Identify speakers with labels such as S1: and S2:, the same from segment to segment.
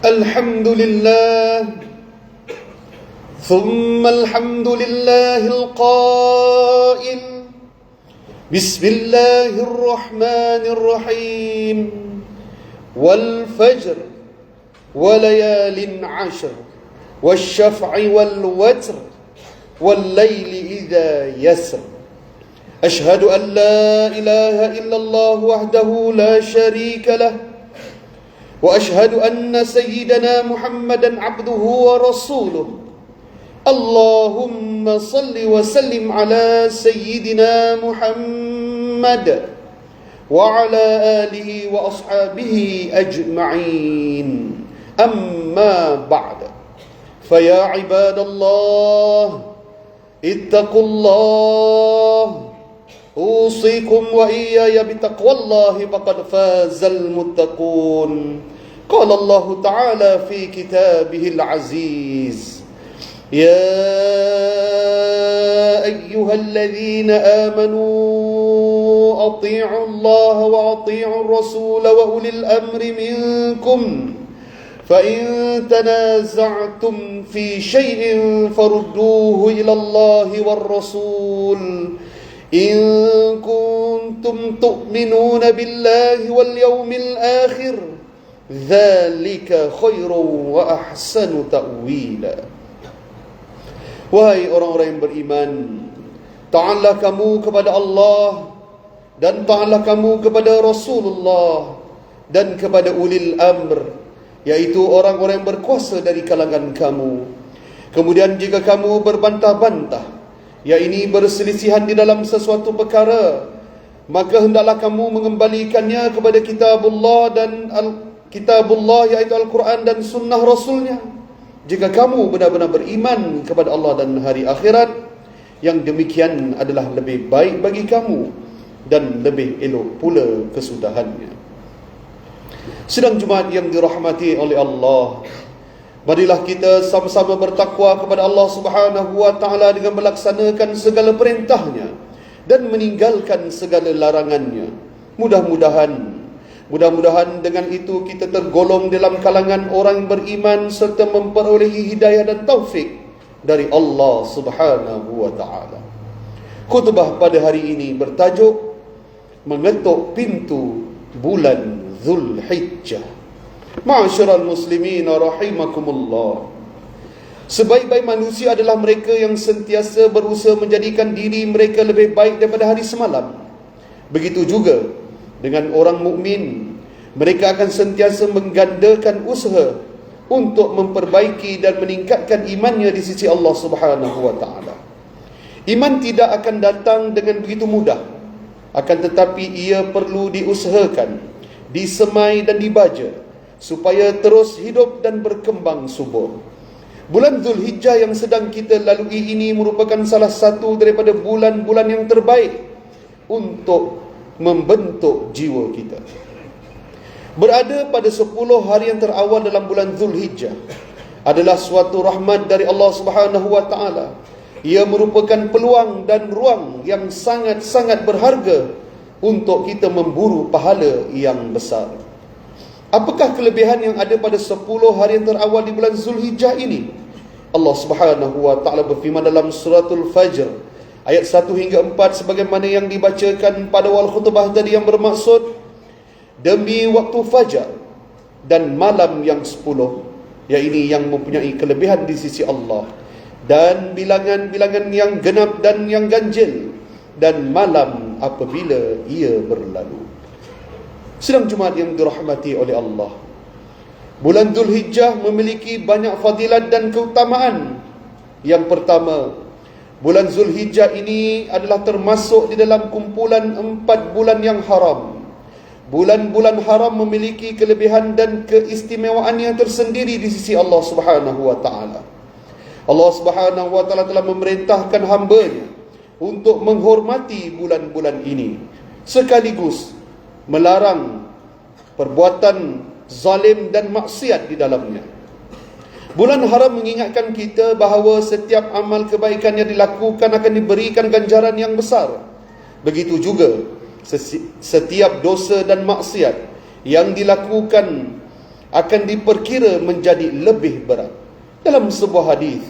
S1: الحمد لله ثم الحمد لله القائل بسم الله الرحمن الرحيم والفجر وليال عشر والشفع والوتر والليل إذا يسر أشهد أن لا إله إلا الله وحده لا شريك له وأشهد أن سيدنا محمدا عبده ورسوله اللهم صل وسلم على سيدنا محمد وعلى آله وأصحابه أجمعين أما بعد فيا عباد الله اتقوا الله أوصيكم وإياي بتقوى الله فقد فاز المتقون قال الله تعالى في كتابه العزيز يا أيها الذين آمنوا أطيعوا الله وأطيعوا الرسول وأولي الأمر منكم فإن تنازعتم في شيء فردوه إلى الله والرسول إن كنتم تؤمنون بالله واليوم الآخر ذلك خير وأحسن تأويلا. Wahai orang-orang yang beriman, taatlah kamu kepada Allah dan taatlah kamu kepada Rasulullah dan kepada ulil amr, yaitu orang-orang yang berkuasa dari kalangan kamu. Kemudian jika kamu berbantah-bantah, yakni berselisihan di dalam sesuatu perkara, maka hendaklah kamu mengembalikannya kepada kitabullah dan kitabullah, yaitu Al-Quran dan sunnah Rasulnya. Jika kamu benar-benar beriman kepada Allah dan hari akhirat, yang demikian adalah lebih baik bagi kamu dan lebih elok pula kesudahannya. Sidang Jumaat yang dirahmati oleh Allah, marilah kita sama-sama bertakwa kepada Allah Subhanahu wa taala dengan melaksanakan segala perintahnya dan meninggalkan segala larangannya. Mudah-mudahan dengan itu kita tergolong dalam kalangan orang yang beriman serta memperolehi hidayah dan taufik dari Allah Subhanahu wa taala. Khutbah pada hari ini bertajuk mengetuk pintu bulan Zulhijjah. Ma'asyiral muslimin rahimakumullah. Sebaik-baik manusia adalah mereka yang sentiasa berusaha menjadikan diri mereka lebih baik daripada hari semalam. Begitu juga dengan orang mukmin, mereka akan sentiasa menggandakan usaha untuk memperbaiki dan meningkatkan imannya di sisi Allah Subhanahu wa taala. Iman tidak akan datang dengan begitu mudah, akan tetapi ia perlu diusahakan, disemai dan dibaja supaya terus hidup dan berkembang subur. Bulan Zulhijjah yang sedang kita lalui ini merupakan salah satu daripada bulan-bulan yang terbaik untuk membentuk jiwa kita. Berada pada 10 hari yang terawal dalam bulan Zulhijjah adalah suatu rahmat dari Allah Subhanahu wa taala. Ia merupakan peluang dan ruang yang sangat-sangat berharga untuk kita memburu pahala yang besar. Apakah kelebihan yang ada pada 10 hari yang terawal di bulan Zulhijjah ini? Allah Subhanahu wa taala berfirman dalam suratul Fajr ayat 1 hingga 4 sebagaimana yang dibacakan pada awal khutbah tadi, yang bermaksud, demi waktu fajar dan malam yang 10, yakni yang mempunyai kelebihan di sisi Allah, dan bilangan-bilangan yang genap dan yang ganjil, dan malam apabila ia berlalu. Sidang Jumaat yang dirahmati oleh Allah, bulan Zulhijjah memiliki banyak fadilat dan keutamaan. Yang pertama, bulan Zulhijjah ini adalah termasuk di dalam kumpulan 4 bulan yang haram. Bulan-bulan haram memiliki kelebihan dan keistimewaan yang tersendiri di sisi Allah Subhanahu wa taala. Allah Subhanahu wa taala telah memerintahkan hamba-Nya untuk menghormati bulan-bulan ini, sekaligus melarang perbuatan zalim dan maksiat di dalamnya. Bulan haram mengingatkan kita bahawa setiap amal kebaikan yang dilakukan akan diberikan ganjaran yang besar. Begitu juga setiap dosa dan maksiat yang dilakukan akan diperkira menjadi lebih berat. Dalam sebuah hadis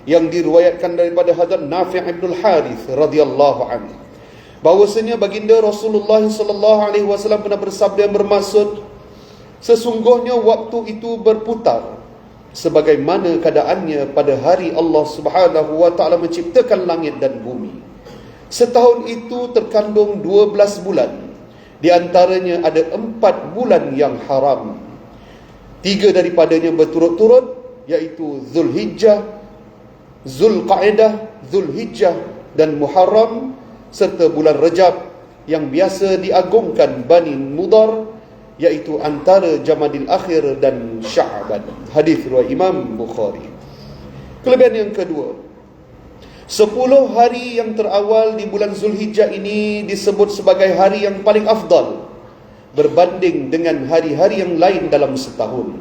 S1: yang diriwayatkan daripada Hadrat Nafi' bin Harith radhiyallahu anhu, bahwasanya baginda Rasulullah sallallahu alaihi wasallam pernah bersabda yang bermaksud, sesungguhnya waktu itu berputar sebagaimana keadaannya pada hari Allah Subhanahu wa taala menciptakan langit dan bumi. Setahun itu terkandung 12 bulan. Di antaranya ada 4 bulan yang haram. 3 daripadanya berturut-turut, iaitu Zulhijjah, Zulqa'dah, Zulhijjah dan Muharram, serta bulan Rajab yang biasa diagungkan Bani Mudar, iaitu antara Jamadil Akhir dan Sya'ban. Hadis riwayat Imam Bukhari. Kelebihan yang kedua, 10 hari yang terawal di bulan Zulhijjah ini disebut sebagai hari yang paling afdal berbanding dengan hari-hari yang lain dalam setahun.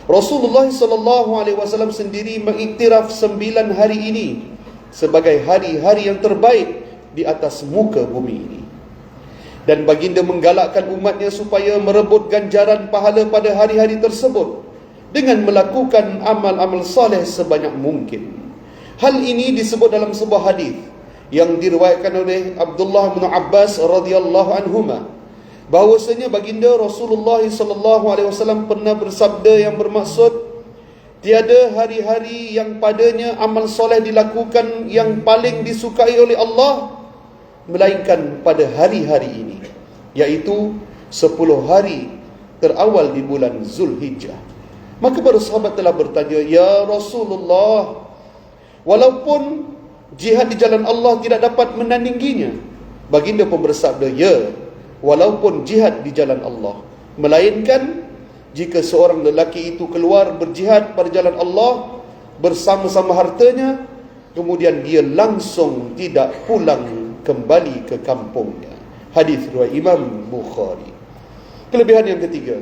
S1: Rasulullah SAW sendiri mengiktiraf 9 hari ini sebagai hari-hari yang terbaik di atas muka bumi ini. Dan baginda menggalakkan umatnya supaya merebut ganjaran pahala pada hari-hari tersebut dengan melakukan amal-amal saleh sebanyak mungkin. Hal ini disebut dalam sebuah hadis yang diriwayatkan oleh Abdullah bin Abbas radhiyallahu anhuma, bahwasanya baginda Rasulullah SAW pernah bersabda yang bermaksud, tiada hari-hari yang padanya amal soleh dilakukan yang paling disukai oleh Allah melainkan pada hari-hari ini, iaitu 10 hari terawal di bulan Zulhijjah. Maka para sahabat telah bertanya, ya Rasulullah, walaupun jihad di jalan Allah tidak dapat menandinginya. Baginda pun bersabda, ya, walaupun jihad di jalan Allah, melainkan jika seorang lelaki itu keluar berjihad pada jalan Allah bersama-sama hartanya, kemudian dia langsung tidak pulang kembali ke kampungnya. Hadis riwayat Imam Bukhari. Kelebihan yang ketiga,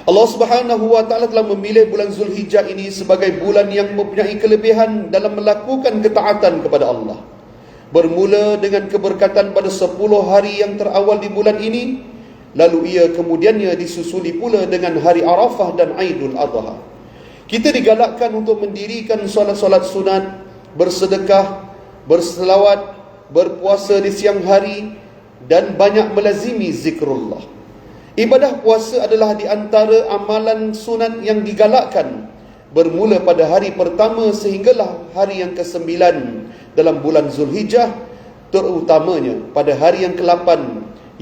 S1: Allah Subhanahu wa taala telah memilih bulan Zulhijjah ini sebagai bulan yang mempunyai kelebihan dalam melakukan ketaatan kepada Allah. Bermula dengan keberkatan pada 10 hari yang terawal di bulan ini, lalu ia kemudiannya disusuli pula dengan hari Arafah dan Aidul Adha. Kita digalakkan untuk mendirikan solat-solat sunat, bersedekah, berselawat, berpuasa di siang hari dan banyak melazimi zikrullah. Ibadah puasa adalah di antara amalan sunat yang digalakkan bermula pada hari pertama sehinggalah hari yang ke-9 dalam bulan Zulhijjah, terutamanya pada hari yang ke-8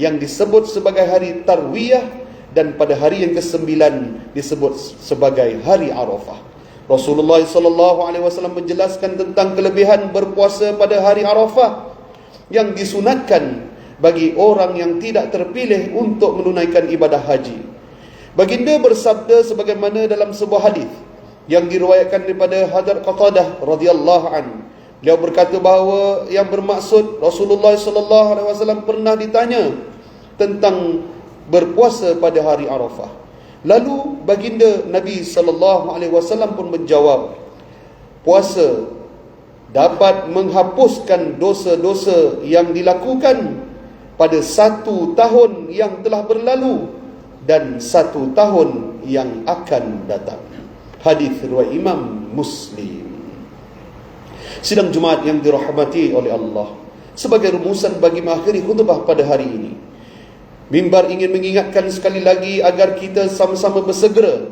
S1: yang disebut sebagai hari Tarwiyah dan pada hari yang ke-9 disebut sebagai hari Arafah. Rasulullah SAW menjelaskan tentang kelebihan berpuasa pada hari Arafah yang disunatkan bagi orang yang tidak terpilih untuk menunaikan ibadah haji. Baginda bersabda sebagaimana dalam sebuah hadis yang diriwayatkan daripada Hadrat Qatadah radhiyallahu anhu. Beliau berkata bahawa yang bermaksud Rasulullah SAW pernah ditanya tentang berpuasa pada hari Arafah. Lalu baginda Nabi SAW pun menjawab, puasa dapat menghapuskan dosa-dosa yang dilakukan pada 1 tahun yang telah berlalu dan 1 tahun yang akan datang. Hadis riwayat Imam Muslim. Sidang Jumaat yang dirahmati oleh Allah, sebagai rumusan bagi mengakhiri khutbah pada hari ini, mimbar ingin mengingatkan sekali lagi agar kita sama-sama bersegera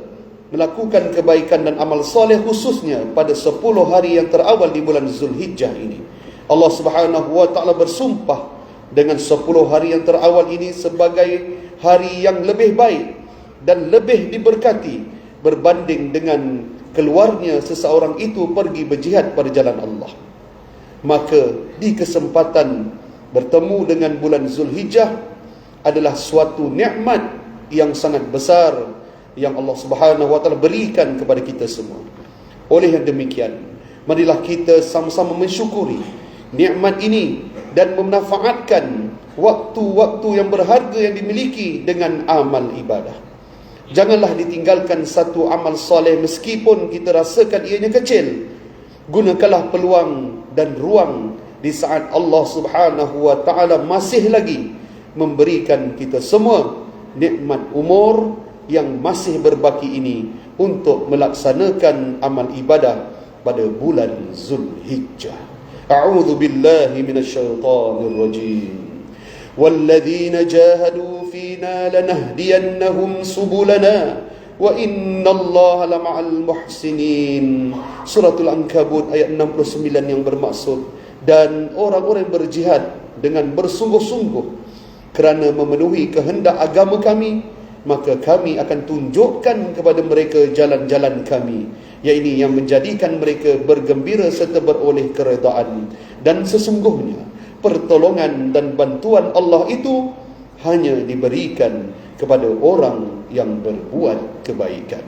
S1: melakukan kebaikan dan amal soleh, khususnya pada 10 hari yang terawal di bulan Zulhijjah ini. Allah Subhanahu wa taala bersumpah dengan 10 hari yang terawal ini sebagai hari yang lebih baik dan lebih diberkati berbanding dengan keluarnya seseorang itu pergi berjihad pada jalan Allah. Maka di kesempatan bertemu dengan bulan Zulhijjah adalah suatu nikmat yang sangat besar yang Allah Subhanahu wa taala berikan kepada kita semua. Oleh yang demikian, marilah kita sama-sama mensyukuri nikmat ini dan memanfaatkan waktu-waktu yang berharga yang dimiliki dengan amal ibadah. Janganlah ditinggalkan satu amal soleh meskipun kita rasakan ianya kecil. Gunakanlah peluang dan ruang di saat Allah Subhanahu wa taala masih lagi memberikan kita semua nikmat umur, yang masih berbaki ini untuk melaksanakan amal ibadah pada bulan Zulhijjah. A'udzu billahi minasyaitonir rajim. Walladzina jahadu fina lanahdiyannahum subulana wa innallaha lama'al muhsinin. Suratul Ankabut ayat 69 yang bermaksud, dan orang-orang yang berjihad dengan bersungguh-sungguh kerana memenuhi kehendak agama kami, maka kami akan tunjukkan kepada mereka jalan-jalan kami, iaitu yang menjadikan mereka bergembira serta beroleh keredaan. Dan sesungguhnya pertolongan dan bantuan Allah itu hanya diberikan kepada orang yang berbuat kebaikan.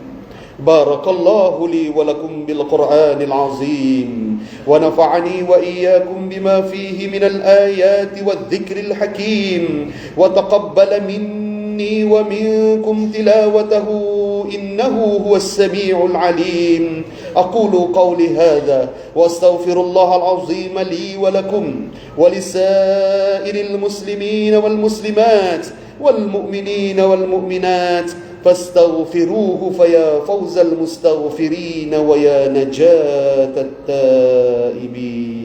S1: Barakallahu li wa lakum bil Qur'anil azim wa nafa'ani wa iyyakum bima fihi minal ayati wadh-dhikril hakim wa taqabbala minni wa minkum tilawatahu innahu huwas samiul alim. Aqulu qawli hadha wa astaghfirullahal azim li wa lakum wa lisairil muslimin wal muslimat wal mu'minin wal mu'minat فاستغفروه فيا فوز المستغفرين ويا نجاة التائبين.